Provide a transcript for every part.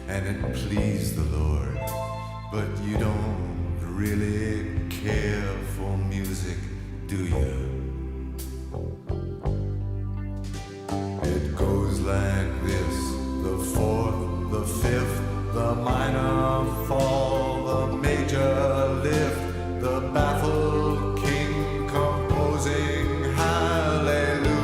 and it pleased the Lord. But you don't really care for music, do you? It goes like this: the fourth, the fifth, the minor fall, the major lift, the baffled king composing hallelujah.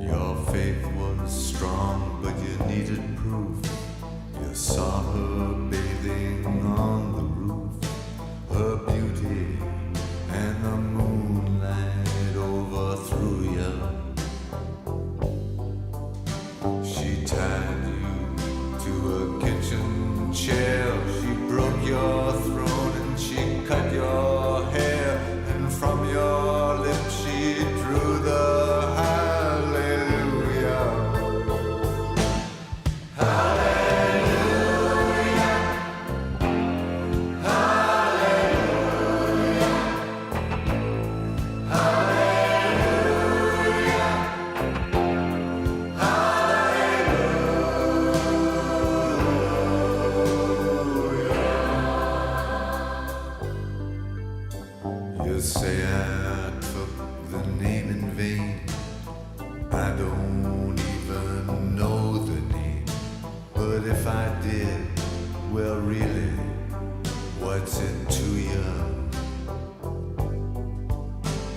Your faith was strong, but you needed proof. You saw her bathing on the roof, her beauty and the moonlight overthrew you. She tied you to a kitchen chair, she broke your throne and she cut your hair, and from your lips she drew the hallelujah. You say I took the name in vain. I don't even know the name. But if I did, well really, what's it to you?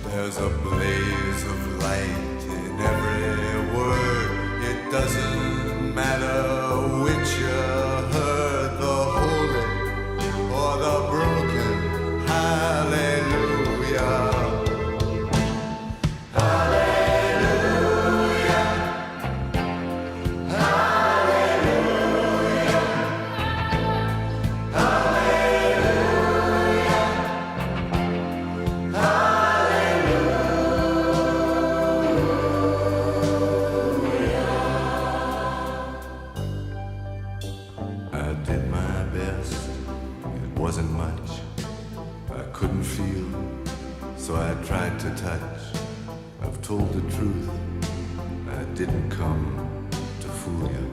There's a blaze of light in every word. It doesn't matter which you heard, the holy or the broken. Hallelujah. I did my best, it wasn't much. I couldn't feel, so I tried to touch. I've told the truth, I didn't come to fool you.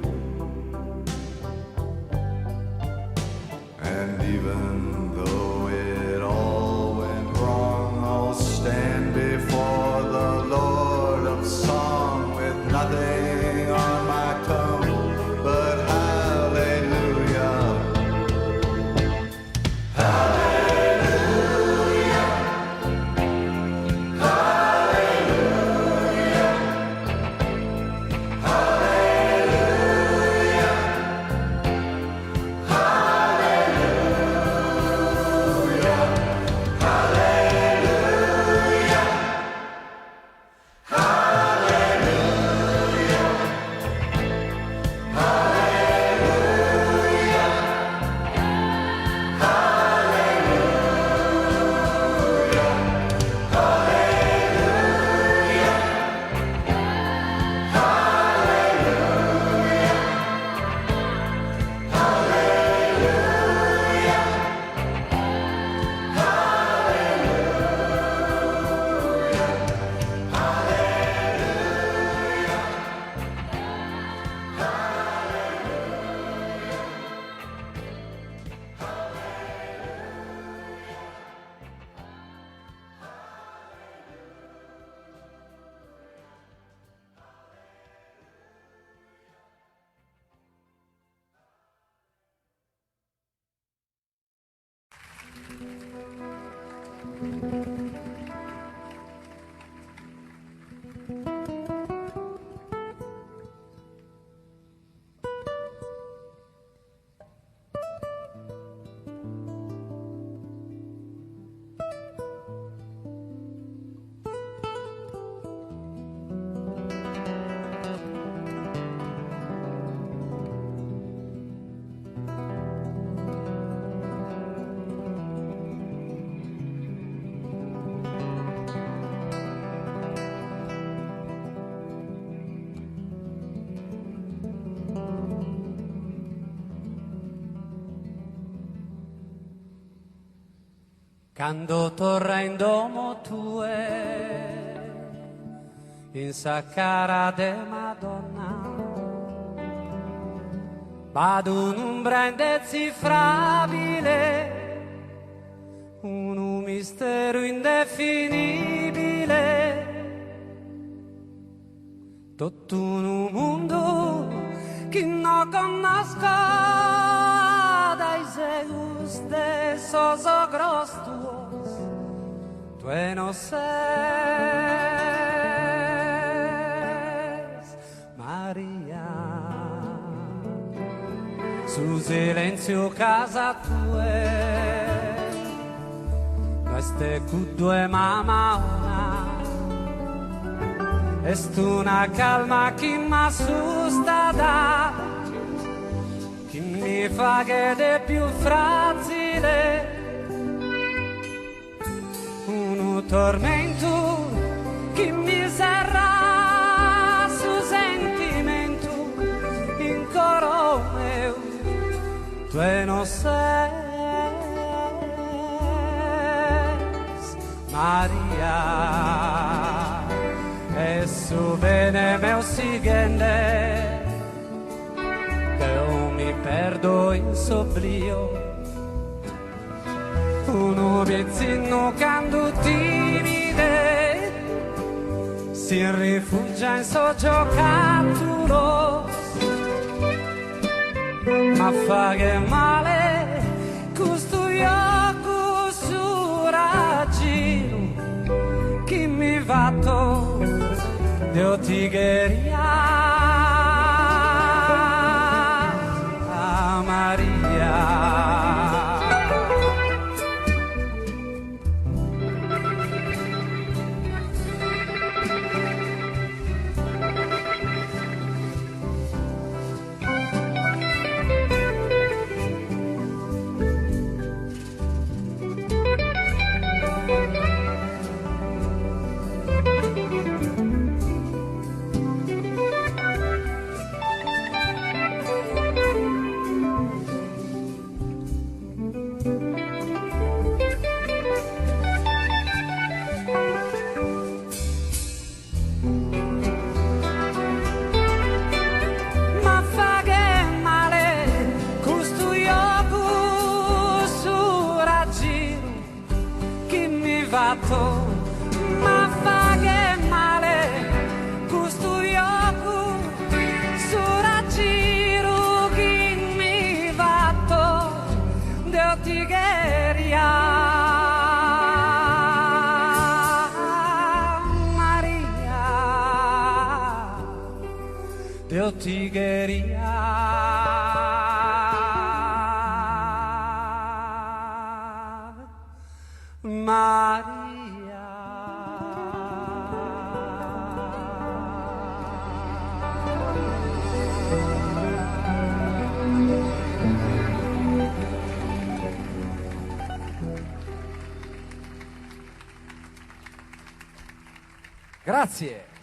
And even though it all went wrong, I'll stand before the Lord of song with nothing on my tongue but hallelujah. Quando torra in domo tue, in sa cara de Madonna, vado un'ombra indecifrabile, un mistero indefinibile, tutto un mondo che non conosco, dai seus de esos ogros tuos, tu no ses, Maria. Su silenzio casa tue, queste due mamma, è una calma che mi assusta da, che mi fa che è più fragile, un tormento che mi serra su sentimento in coro meu, tu non sei Maria. E su bene meu siguiente, che io mi perdo in soblio, un obiettivo quando timide si rifugia in so giocattolo, ma fa che male questo io su raggiro che mi vatto Dio tigheria a Maria. Ma fa che male questo ioco su raggiro che mi vatto Dio tigheria Maria, Dio tigheria Maria. Grazie.